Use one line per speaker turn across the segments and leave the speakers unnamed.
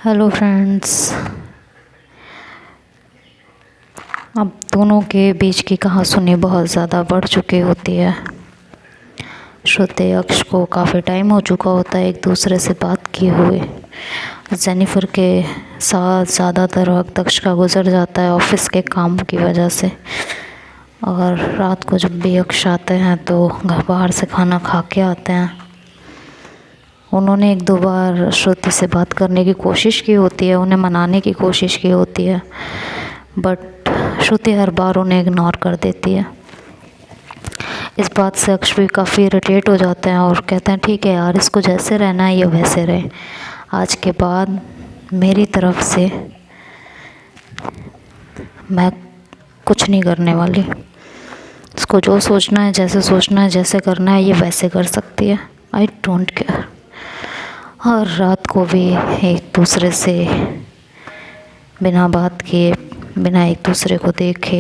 Hello friends. अब दोनों के बीच की कहासुनी बहुत ज़्यादा बढ़ चुकी होती है। श्रुति अक्ष को काफ़ी टाइम हो चुका होता है एक दूसरे से बात किए हुए। जेनिफर के साथ ज़्यादातर वक्त अक्ष का गुजर जाता है ऑफिस के काम की वजह से, और रात को जब भी अक्ष आते हैं तो घर बाहर से खाना खा के आते हैं। उन्होंने एक दो बार श्रुति से बात करने की कोशिश की होती है, उन्हें मनाने की कोशिश की होती है, बट श्रुति हर बार उन्हें इग्नोर कर देती है। इस बात से अक्ष भी काफ़ी इरिटेट हो जाते हैं और कहते हैं ठीक है यार, इसको जैसे रहना है ये वैसे रहे, आज के बाद मेरी तरफ से मैं कुछ नहीं करने वाली। इसको जो सोचना है, जैसे सोचना है, जैसे करना है ये वैसे कर सकती है, आई डोंट केयर। और रात को भी एक दूसरे से बिना बात किए, बिना एक दूसरे को देखे,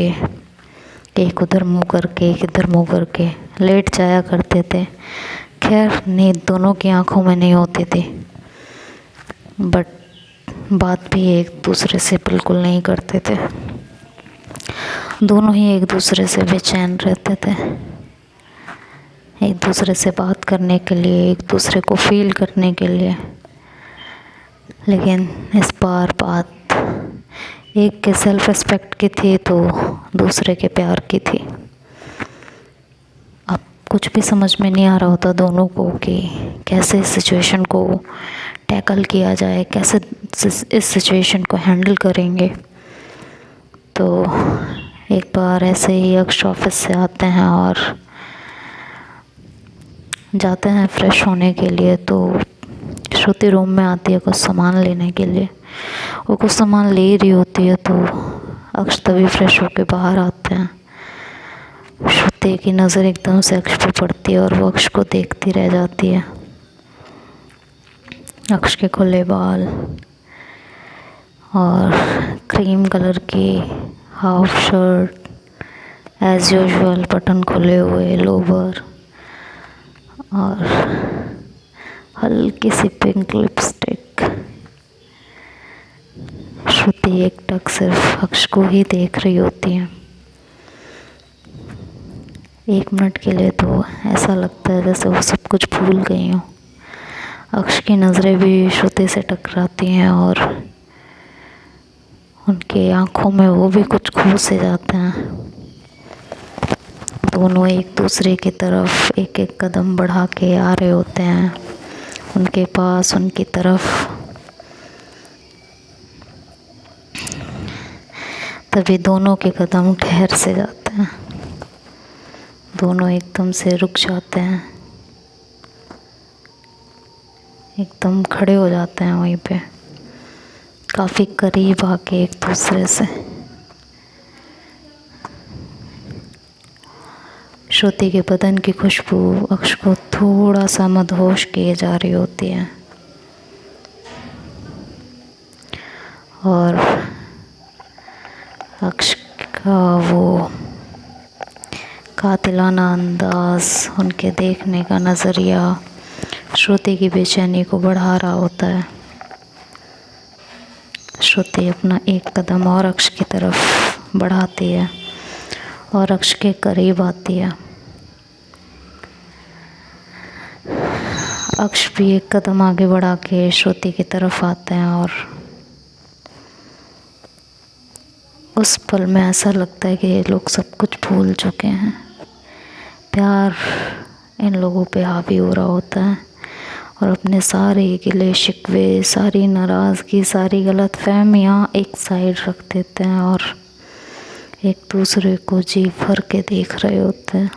एक उधर मुँह करके एक इधर मुँह करके लेट जाया करते थे। खैर नींद दोनों की आंखों में नहीं होती थी, बट बात भी एक दूसरे से बिल्कुल नहीं करते थे। दोनों ही एक दूसरे से बेचैन रहते थे, एक दूसरे से बात करने के लिए, एक दूसरे को फील करने के लिए। लेकिन इस बार बात एक के सेल्फ रिस्पेक्ट की थी तो दूसरे के प्यार की थी। अब कुछ भी समझ में नहीं आ रहा होता दोनों को कि कैसे इस सिचुएशन को टैकल किया जाए, कैसे इस सिचुएशन को हैंडल करेंगे। तो एक बार ऐसे ही अक्ष ऑफिस से आते हैं और जाते हैं फ्रेश होने के लिए। तो श्रुति रूम में आती है कुछ सामान लेने के लिए। वो कुछ सामान ले रही होती है तो अक्ष तभी फ्रेश होकर बाहर आते हैं। श्रुति की नज़र एकदम से अक्ष पे पड़ती है और वो अक्ष को देखती रह जाती है। अक्ष के खुले बाल और क्रीम कलर की half shirt, as usual button खुले हुए लोवर और हल्की सी पिंक लिपस्टिक। श्रुति एक टक सिर्फ अक्ष को ही देख रही होती है। एक मिनट के लिए तो ऐसा लगता है जैसे वो सब कुछ भूल गई हो। अक्ष की नज़रें भी श्रुति से टकराती हैं और उनकी आंखों में वो भी कुछ खो से जाते हैं। दोनों एक दूसरे की तरफ एक एक कदम बढ़ा के आ रहे होते हैं, उनके पास, उनकी तरफ। तभी दोनों के कदम ठहर से जाते हैं, दोनों एकदम से रुक जाते हैं, एकदम खड़े हो जाते हैं वहीं पे, काफ़ी करीब आके एक दूसरे से। श्रुति के बदन की खुशबू अक्ष को थोड़ा सा मदहोश किए जा रही होती है और अक्ष का वो कातिलाना अंदाज, उनके देखने का नज़रिया श्रुति की बेचैनी को बढ़ा रहा होता है। श्रुति अपना एक कदम और अक्ष की तरफ बढ़ाती है और अक्ष के करीब आती है। अक्ष भी एक कदम आगे बढ़ा के श्रुति की तरफ आते हैं और उस पल में ऐसा लगता है कि ये लोग सब कुछ भूल चुके हैं। प्यार इन लोगों पे हावी हो रहा होता है और अपने सारे गिले शिकवे, सारी नाराज़गी, सारी गलतफहमियाँ एक साइड रख देते हैं और एक दूसरे को जी भर के देख रहे होते हैं।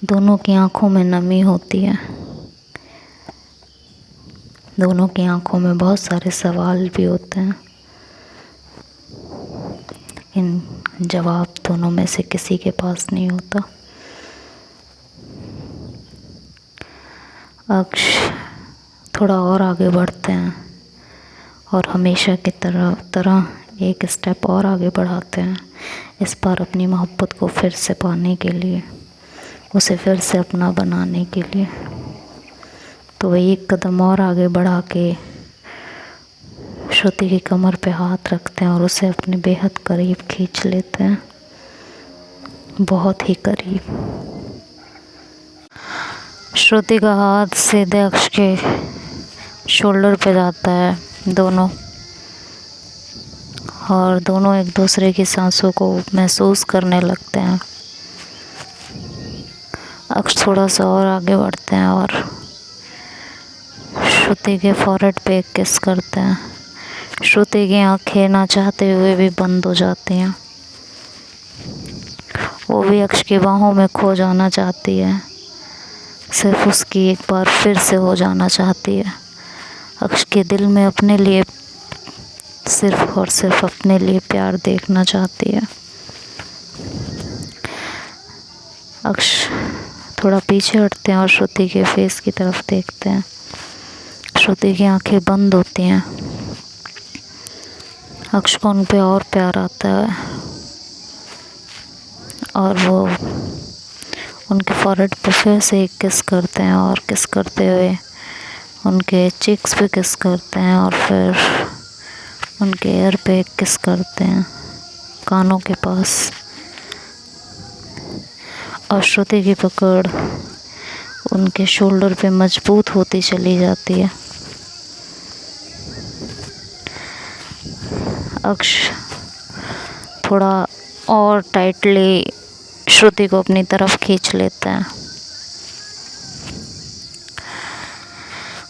दोनों की आंखों में नमी होती है, दोनों की आंखों में बहुत सारे सवाल भी होते हैं, लेकिन जवाब दोनों में से किसी के पास नहीं होता। अक्ष थोड़ा और आगे बढ़ते हैं और हमेशा की तरह एक स्टेप और आगे बढ़ाते हैं, इस बार अपनी मोहब्बत को फिर से पाने के लिए, उसे फिर से अपना बनाने के लिए। तो वह एक कदम और आगे बढ़ा के श्रुति की कमर पे हाथ रखते हैं और उसे अपने बेहद करीब खींच लेते हैं, बहुत ही करीब। श्रुति का हाथ सीधे अक्ष के शोल्डर पे जाता है दोनों, और दोनों एक दूसरे की सांसों को महसूस करने लगते हैं। अक्ष थोड़ा सा और आगे बढ़ते हैं और श्रुति के फॉरहेड पे एक किस करते हैं। श्रुति की आंखें ना चाहते हुए भी बंद हो जाती हैं। वो भी अक्ष की बाहों में खो जाना चाहती है, सिर्फ उसकी एक बार फिर से हो जाना चाहती है। अक्ष के दिल में अपने लिए, सिर्फ और सिर्फ अपने लिए प्यार देखना चाहती है। अक्ष थोड़ा पीछे हटते हैं और श्रुति के फेस की तरफ देखते हैं। श्रुति की आंखें बंद होती हैं। अक्ष को उन पे और प्यार आता है और वो उनके फॉरहेड पे फिर से एक किस करते हैं और किस करते हुए उनके चिक्स पे किस करते हैं और फिर उनके एयर पे एक किस करते हैं, कानों के पास। और श्रुति की पकड़ उनके शोल्डर पे मजबूत होती चली जाती है। अक्ष थोड़ा और टाइटली श्रुति को अपनी तरफ खींच लेते हैं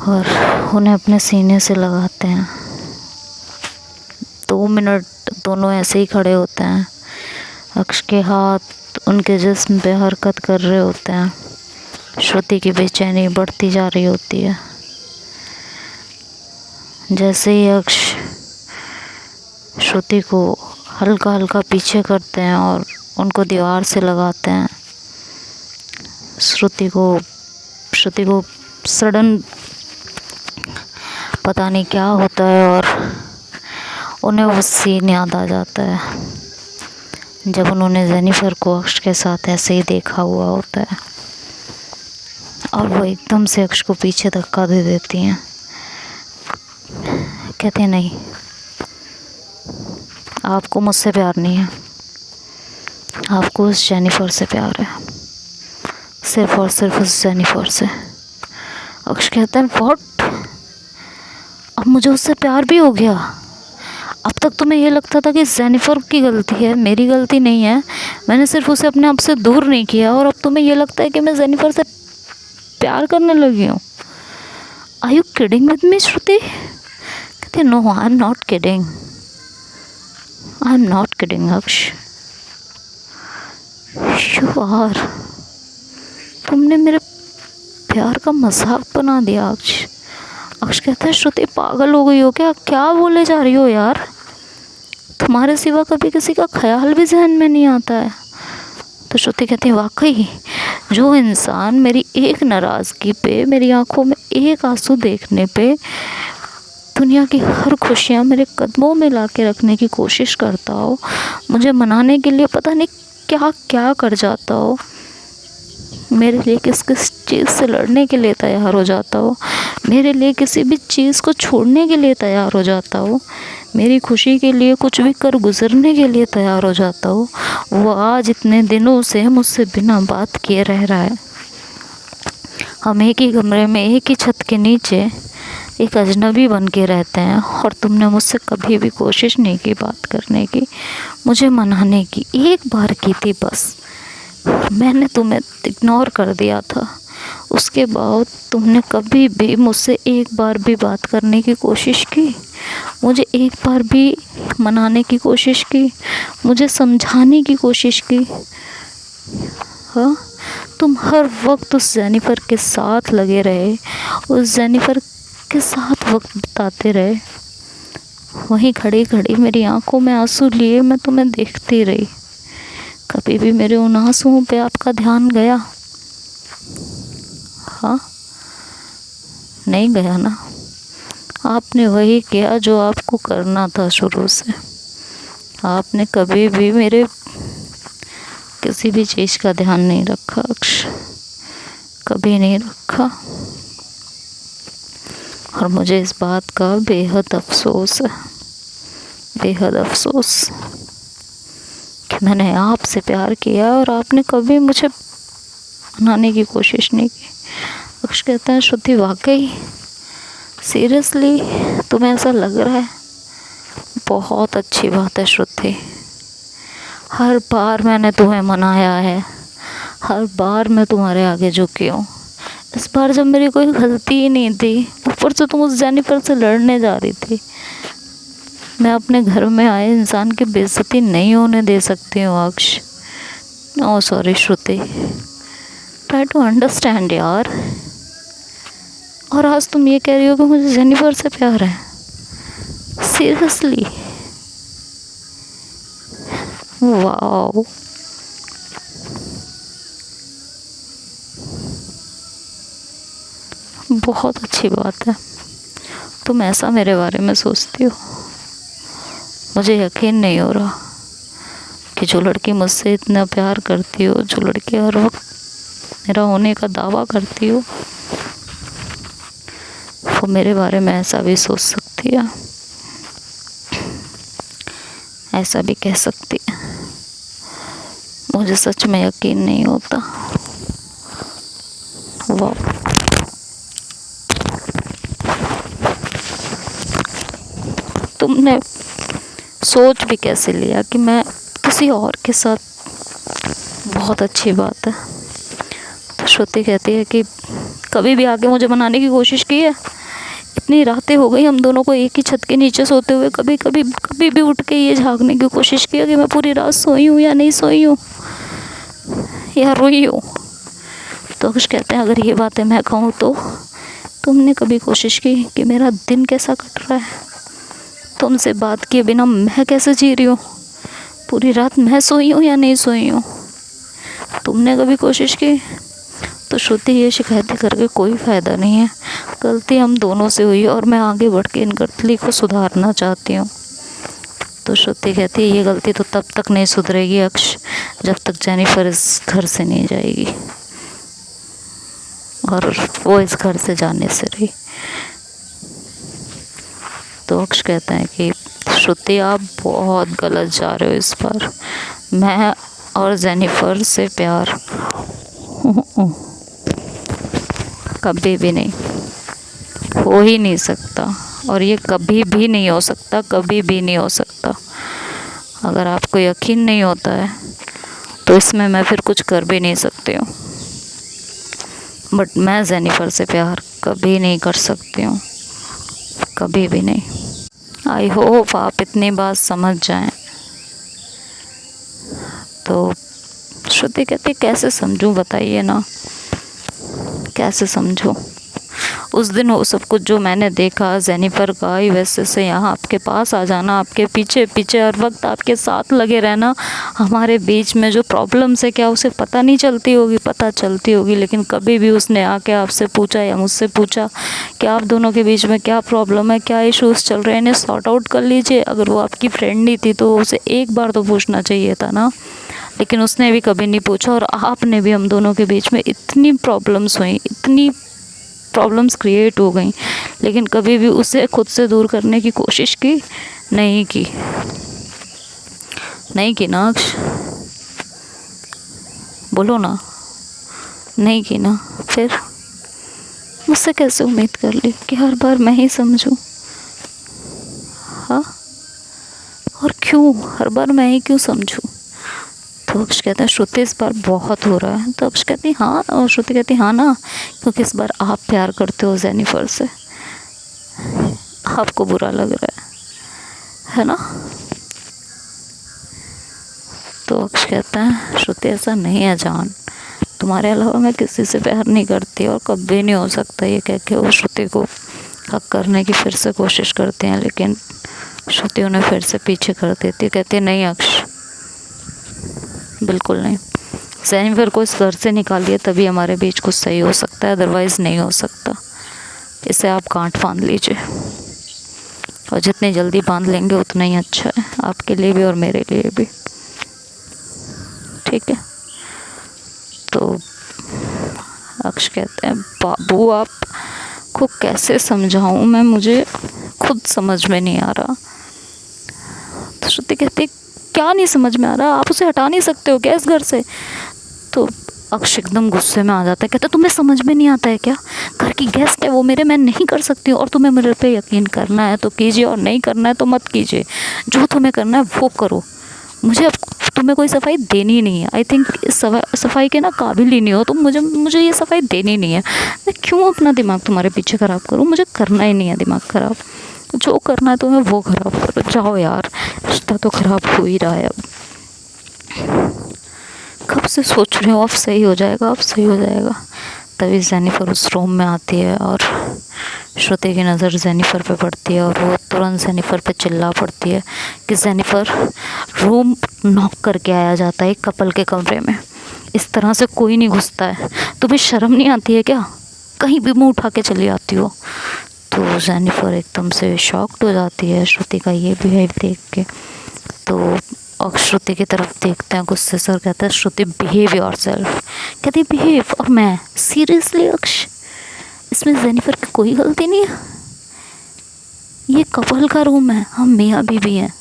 और उन्हें अपने सीने से लगाते हैं। 2 मिनट दोनों ऐसे ही खड़े होते हैं। अक्ष के हाथ उनके जिस्म पे हरकत कर रहे होते हैं। श्रुति की बेचैनी बढ़ती जा रही होती है। जैसे ही अक्ष श्रुति को हल्का हल्का पीछे करते हैं और उनको दीवार से लगाते हैं, श्रुति को सडन पता नहीं क्या होता है और उन्हें वो सीन याद आ जाता है जब उन्होंने जेनिफर को अक्ष के साथ ऐसे ही देखा हुआ होता है, और वो एकदम से अक्ष को पीछे धक्का दे देती हैं। कहते हैं, नहीं, आपको मुझसे प्यार नहीं है, आपको उस जेनिफर से प्यार है, सिर्फ और सिर्फ उस जेनिफर से। अक्ष कहते हैं, व्हाट? अब मुझे उससे प्यार भी हो गया? अब तक तुम्हें ये लगता था कि जेनिफर की गलती है, मेरी गलती नहीं है, मैंने सिर्फ उसे अपने आप से दूर नहीं किया, और अब तुम्हें ये लगता है कि मैं जेनिफर से प्यार करने लगी हूँ? Are you kidding with me Shruti? कहते no, I am not kidding, I am not kidding Aksh, you are. तुमने मेरे प्यार का मजाक बना दिया अक्ष। अक्ष कहता है, श्रुति पागल हो गई हो क्या? क्या बोले जा रही हो यार? तुम्हारे सिवा कभी किसी का ख्याल भी जहन में नहीं आता है। तो श्रुति कहती है, वाकई जो इंसान मेरी एक नाराज़गी पे, मेरी आंखों में एक आंसू देखने पे दुनिया की हर खुशियाँ मेरे कदमों में ला के रखने की कोशिश करता हो, मुझे मनाने के लिए पता नहीं क्या क्या कर जाता हो, मेरे लिए किस किस चीज़ से लड़ने के लिए तैयार हो जाता हो, मेरे लिए किसी भी चीज़ को छोड़ने के लिए तैयार हो जाता हो, मेरी खुशी के लिए कुछ भी कर गुजरने के लिए तैयार हो जाता हो, वो आज इतने दिनों से मुझसे बिना बात किए रह रहा है। हम एक ही कमरे में, एक ही छत के नीचे एक अजनबी बन के रहते हैं, और तुमने मुझसे कभी भी कोशिश नहीं की बात करने की, मुझे मनाने की। एक बार की थी बस, मैंने तुम्हें इग्नोर कर दिया था। उसके बाद तुमने कभी भी मुझसे एक बार भी बात करने की कोशिश की, मुझे एक बार भी मनाने की कोशिश की, मुझे समझाने की कोशिश की। हाँ, तुम हर वक्त उस जेनिफर के साथ लगे रहे, उस जेनिफर के साथ वक्त बिताते रहे। वहीं खड़ी खड़ी मेरी आंखों में आंसू लिए मैं तुम्हें देखती रही। कभी भी मेरे उन आंसुओं पे आपका ध्यान गया? हाँ, नहीं गया ना। आपने वही किया जो आपको करना था शुरू से। आपने कभी भी मेरे किसी भी चीज़ का ध्यान नहीं रखा अक्ष, कभी नहीं रखा। और मुझे इस बात का बेहद अफसोस है, बेहद अफसोस कि मैंने आपसे प्यार किया और आपने कभी मुझे मनाने की कोशिश नहीं की। अक्ष कहता है श्रुति वाकई सीरियसली तुम्हें ऐसा लग रहा है? बहुत अच्छी बात है श्रुति, हर बार मैंने तुम्हें मनाया है, हर बार मैं तुम्हारे आगे झुकी हूँ। इस बार जब मेरी कोई गलती ही नहीं थी, ऊपर से तुम उस जेनिफर से लड़ने जा रही थी। मैं अपने घर में आए इंसान की बेइज्जती नहीं होने दे सकती हूँ Aksh. Oh sorry Shruti, try to understand यार। और आज तुम ये कह रही हो कि मुझे जेनिफर से प्यार है? सीरियसली? वाओ, बहुत अच्छी बात है। तुम ऐसा मेरे बारे में सोचती हो। मुझे यकीन नहीं हो रहा कि जो लड़की मुझसे इतना प्यार करती हो, जो लड़की हर वक्त मेरा होने का दावा करती हो, वो मेरे बारे में ऐसा भी सोच सकती है, ऐसा भी कह सकती है। मुझे सच में यकीन नहीं होता। वाह, तुमने सोच भी कैसे लिया कि मैं किसी और के साथ? बहुत अच्छी बात है। तो श्रुति कहती है कि कभी भी आके मुझे मनाने की कोशिश की है? इतनी रातें हो गई हम दोनों को एक ही छत के नीचे सोते हुए, कभी भी उठ के ये झांकने की कोशिश की है कि मैं पूरी रात सोई हूँ या नहीं सोई हूँ या रोई हूँ? तो कुछ कहते हैं अगर ये बातें मैं कहूँ तो तुमने कभी कोशिश की कि मेरा दिन कैसा कट रहा है? तुमसे बात किए बिना मैं कैसे जी रही हूँ? पूरी रात मैं सोई हूँ या नहीं सोई हूँ? तुमने कभी कोशिश की? तो श्रुति ये शिकायतें करके कोई फ़ायदा नहीं है। गलती हम दोनों से हुई और मैं आगे बढ़ के इन गलती को सुधारना चाहती हूँ। तो श्रुति कहती है ये गलती तो तब तक नहीं सुधरेगी अक्ष, जब तक जेनिफर इस घर से नहीं जाएगी, और वो इस घर से जाने से रही। तो अक्ष कहता है कि श्रुति आप बहुत गलत जा रहे हो इस बार। मैं और जेनिफर से प्यार कभी भी नहीं, हो ही नहीं सकता, और ये कभी भी नहीं हो सकता, कभी भी नहीं हो सकता। अगर आपको यकीन नहीं होता है तो इसमें मैं फिर कुछ कर भी नहीं सकती हूँ, बट मैं जेनिफर से प्यार कभी नहीं कर सकती हूँ, कभी भी नहीं। आई होप आप इतनी बात समझ जाएं। तो श्रुति कहती कैसे समझूं, बताइए ना, कैसे समझूं? उस दिन वो सब कुछ जो मैंने देखा जेनिफर का, वैसे से यहाँ आपके पास आ जाना, आपके पीछे पीछे हर वक्त आपके साथ लगे रहना, हमारे बीच में जो प्रॉब्लम्स है क्या उसे पता नहीं चलती होगी? पता चलती होगी, लेकिन कभी भी उसने आके आपसे पूछा या मुझसे पूछा कि आप दोनों के बीच में क्या प्रॉब्लम है, क्या इश्यूज़ चल रहे हैं, इन्हें सॉर्ट आउट कर लीजिए। अगर वो आपकी फ्रेंड ही थी तो उसे एक बार तो पूछना चाहिए था ना, लेकिन उसने भी कभी नहीं पूछा। और आपने भी, हम दोनों के बीच में इतनी प्रॉब्लम्स हुई, इतनी प्रॉब्लम्स क्रिएट हो गई, लेकिन कभी भी उसे खुद से दूर करने की कोशिश की नहीं की, नहीं की ना अक्ष? बोलो ना, नहीं की ना? फिर मुझसे कैसे उम्मीद कर ली कि हर बार मैं ही समझूं? हाँ, और क्यों हर बार मैं ही क्यों समझूं? तो अक्ष कहते हैं श्रुति इस बार बहुत हो रहा है। तो अक्ष कहती हाँ, और श्रुति कहती हाँ ना, क्योंकि इस बार आप प्यार करते हो जेनिफर से, आपको बुरा लग रहा है ना? तो अक्ष कहता है श्रुति ऐसा नहीं है जान, तुम्हारे अलावा मैं किसी से प्यार नहीं करती और कभी नहीं हो सकता। ये कह के वो श्रुति को हक करने की फिर से कोशिश करते हैं, लेकिन श्रुति उन्हें फिर से पीछे कर देती है। कहती है नहीं अक्ष, बिल्कुल नहीं। जेनिफर को इस घर से निकालिए तभी हमारे बीच कुछ सही हो सकता है, अदरवाइज़ नहीं हो सकता। इसे आप गांठ बांध लीजिए, और जितनी जल्दी बांध लेंगे उतना ही अच्छा है, आपके लिए भी और मेरे लिए भी, ठीक है? तो अक्ष कहते हैं बाबू आप को कैसे समझाऊं मैं, मुझे खुद समझ में नहीं आ रहा। तो श्रुति कहती क्या नहीं समझ में आ रहा, आप उसे हटा नहीं सकते हो क्या इस घर से? तो अक्ष एकदम गुस्से में आ जाता है, कहता तुम्हें समझ में नहीं आता है क्या? घर की गेस्ट है वो मेरे, मैं नहीं कर सकती हूँ, और तुम्हें मेरे पे यकीन करना है तो कीजिए और नहीं करना है तो मत कीजिए, जो तुम्हें करना है वो करो, मुझे अब तुम्हें कोई सफाई देनी नहीं है। आई थिंक इस सफाई के ना काबिल ही नहीं हो तुम, मुझे ये सफाई देनी नहीं है। मैं क्यों अपना दिमाग तुम्हारे पीछे ख़राब करूँ, मुझे करना ही नहीं है दिमाग ख़राब, जो करना है तुम्हें वो ख़राब करो, जाओ यार, रिश्ता तो ख़राब हो ही रहा है अब। कब से सोच रही हूँ अब सही हो जाएगा, अब सही हो जाएगा। तभी जेनिफर उस रूम में आती है और श्रुति की नज़र जेनिफर पे पड़ती है और वो तुरंत जेनिफर पे चिल्ला पड़ती है कि जेनिफर, रूम नॉक करके आया जाता है एक कपल के कमरे में, इस तरह से कोई नहीं घुसता है, तुम्हें शर्म नहीं आती है क्या? कहीं भी मुँह उठा के चली आती हो। तो जेनिफर एकदम से शॉक्ड हो जाती है श्रुति का ये बिहेव देख के। तो अक्ष श्रुति की तरफ देखते हैं गुस्से से और कहता है श्रुति बिहेव योरसेल्फ। कहती बिहेव, और मैं सीरियसली अक्ष, इसमें जेनिफर की कोई गलती नहीं है, ये कपल का रूम है, हम मियाँ बीवी हैं,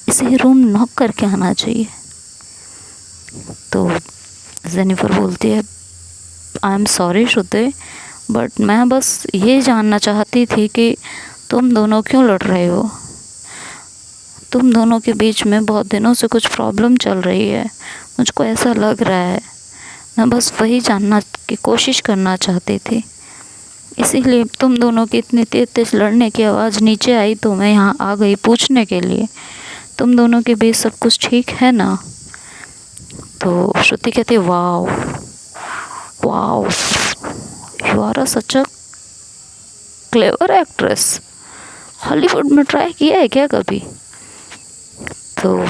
इसे रूम नॉक करके आना चाहिए। तो जेनिफर बोलती है I am sorry Shruti, but मैं बस ये जानना चाहती थी कि तुम दोनों क्यों लड़ रहे हो, तुम दोनों के बीच में बहुत दिनों से कुछ प्रॉब्लम चल रही है, मुझको ऐसा लग रहा है, मैं बस वही जानना की कोशिश करना चाहती थी, इसीलिए तुम दोनों की इतनी तेज तेज लड़ने की आवाज़ नीचे आई तो मैं यहाँ आ गई पूछने के लिए, तुम दोनों के बीच सब कुछ ठीक है ना? तो श्रुति कहती है wow wow, you are a such a clever actress, Hollywood में ट्राई किया है क्या कभी? तो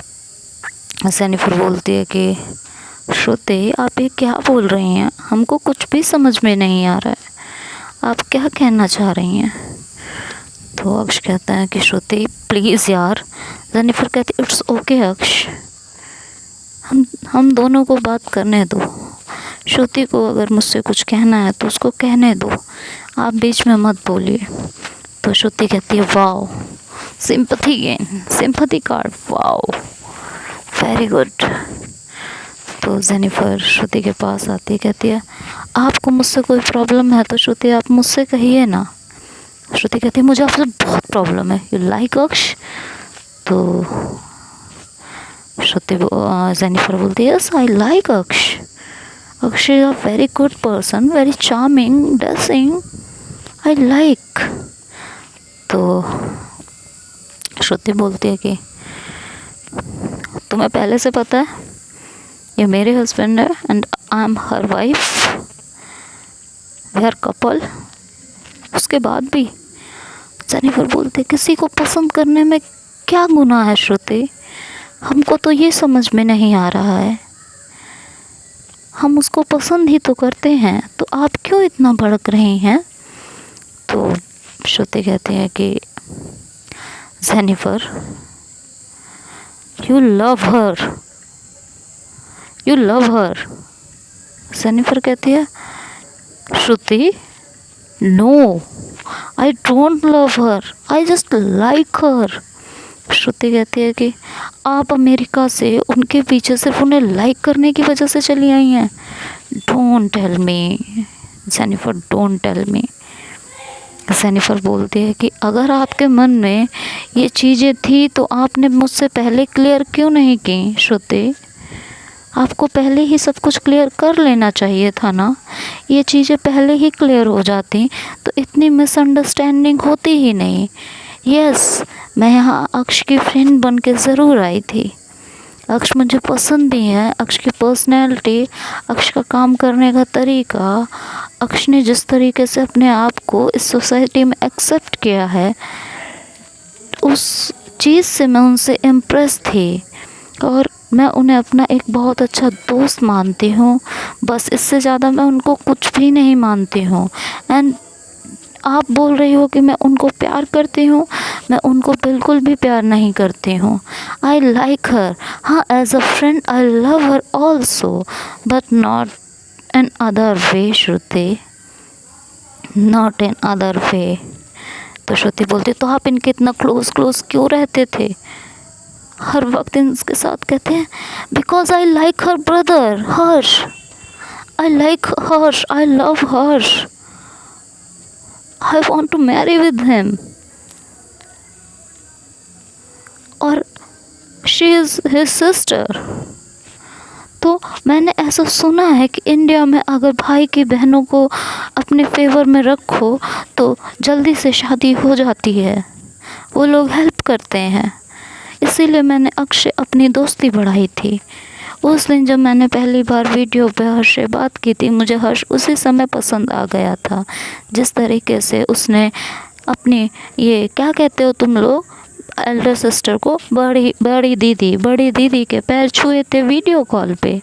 जेनिफर बोलती है कि श्रुति आप ये क्या बोल रही हैं, हमको कुछ भी समझ में नहीं आ रहा है, आप क्या कहना चाह रही हैं? तो अक्ष कहता है कि श्रुति प्लीज़ यार। जेनिफर कहती इट्स ओके अक्ष, हम दोनों को बात करने दो, श्रुति को अगर मुझसे कुछ कहना है तो उसको कहने दो, आप बीच में मत बोलिए। तो श्रुति कहती है wow, sympathy gain, sympathy card, wow very good. तो जेनिफर श्रुति के पास आती है, कहती है आपको मुझसे कोई प्रॉब्लम है तो श्रुति आप मुझसे कहिए ना। श्रुति कहती है मुझे आपसे बहुत प्रॉब्लम है, यू लाइक अक्ष? तो श्रुति जेनिफर बोलती है यस आई लाइक अक्ष, अक्ष is a very good person, very charming, dressing, I like. तो श्रुति बोलती है कि तुम्हें पहले से पता है ये मेरे हस्बैंड है and I am her wife, we are couple. उसके बाद भी जेनिफर बोलते किसी को पसंद करने में क्या गुनाह है श्रुति, हमको तो ये समझ में नहीं आ रहा है, हम उसको पसंद ही तो करते हैं, तो आप क्यों इतना भड़क रही हैं? तो श्रुति कहती है कि Jennifer you love her, you love her. Jennifer कहती है Shruti no I don't love her, I just like her. Shruti कहती है कि आप अमेरिका से उनके पीछे सिर्फ उन्हें लाइक करने की वजह से चली आई हैं, don't tell me Jennifer, don't tell me. Jennifer बोलती है कि अगर आपके मन में ये चीज़ें थी तो आपने मुझसे पहले क्लियर क्यों नहीं की श्रुति, आपको पहले ही सब कुछ क्लियर कर लेना चाहिए था ना, ये चीज़ें पहले ही क्लियर हो जाती तो इतनी मिसअंडरस्टैंडिंग होती ही नहीं। यस मैं यहाँ अक्ष की फ्रेंड बन के ज़रूर आई थी, अक्ष मुझे पसंद भी है, अक्ष की पर्सनैलिटी, अक्ष का काम करने का तरीका, अक्ष ने जिस तरीके से अपने आप को इस सोसाइटी में एक्सेप्ट किया है, उस चीज़ से मैं उनसे इम्प्रेस थी और मैं उन्हें अपना एक बहुत अच्छा दोस्त मानती हूँ, बस इससे ज़्यादा मैं उनको कुछ भी नहीं मानती हूँ। एंड आप बोल रही हो कि मैं उनको प्यार करती हूँ, मैं उनको बिल्कुल भी प्यार नहीं करती हूँ। आई लाइक हर, हाँ as a friend I love her also, but not an other way Shruti. Not in other way. तो श्रुति बोलती तो आप इनके इतना क्लोज क्यों रहते थे, हर वक्त इनके साथ? कहते हैं because I like her brother Harsh, I like Harsh, I love Harsh, I want to marry with him, और शी इज़ हिज सिस्टर। तो मैंने ऐसा सुना है कि इंडिया में अगर भाई की बहनों को अपने फेवर में रखो तो जल्दी से शादी हो जाती है, वो लोग हेल्प करते हैं। इसीलिए मैंने अक्ष से अपनी दोस्ती बढ़ाई थी। उस दिन जब मैंने पहली बार वीडियो पे हर्ष से बात की थी, मुझे हर्ष उसी समय पसंद आ गया था। जिस तरीके से उसने अपनी ये क्या कहते हो तुम लोग, एल्डर सिस्टर को बड़ी दीदी के पैर छुए थे वीडियो कॉल पे,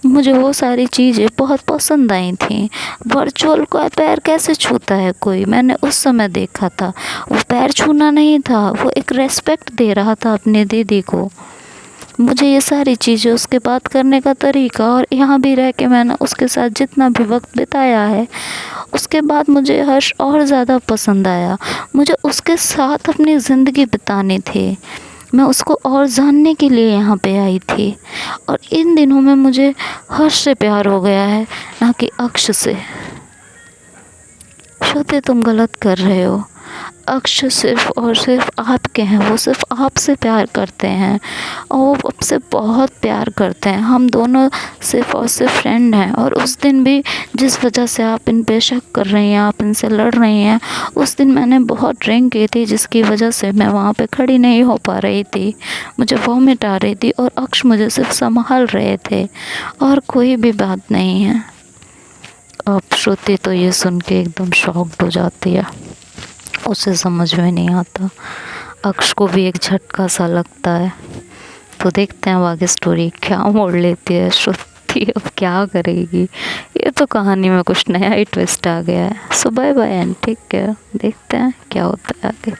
मुझे वो सारी चीज़ें बहुत पसंद आई थी। वर्चुअल का पैर कैसे छूता है कोई, मैंने उस समय देखा था। वो पैर छूना नहीं था, वो एक रेस्पेक्ट दे रहा था अपनी दीदी को। मुझे ये सारी चीज़ें, उसके बात करने का तरीका, और यहाँ भी रह के मैंने उसके साथ जितना भी वक्त बिताया है, उसके बाद मुझे हर्ष और ज़्यादा पसंद आया। मुझे उसके साथ अपनी ज़िंदगी बितानी थी, मैं उसको और जानने के लिए यहाँ पे आई थी। और इन दिनों में मुझे हर्ष से प्यार हो गया है, ना कि अक्ष से। श्रुति तुम गलत कर रहे हो। अक्ष सिर्फ और सिर्फ आपके हैं, वो सिर्फ आपसे प्यार करते हैं और वो आपसे बहुत प्यार करते हैं। हम दोनों सिर्फ और सिर्फ फ्रेंड हैं। और उस दिन भी जिस वजह से आप इन पे शक कर रही हैं, आप इनसे लड़ रही हैं, उस दिन मैंने बहुत ड्रिंक की थी, जिसकी वजह से मैं वहाँ पे खड़ी नहीं हो पा रही थी, मुझे वॉमिट आ रही थी और अक्ष मुझे सिर्फ संभाल रहे थे, और कोई भी बात नहीं है। अब श्रुति तो ये सुन के एकदम शॉक्ड हो जाती है, उसे समझ में नहीं आता। अक्ष को भी एक झटका सा लगता है। तो देखते हैं अब आगे स्टोरी क्या मोड़ लेती है श्रुति, अब क्या करेगी। ये तो कहानी में कुछ नया ही ट्विस्ट आ गया है। So bye bye and take care, देखते हैं क्या होता है आगे।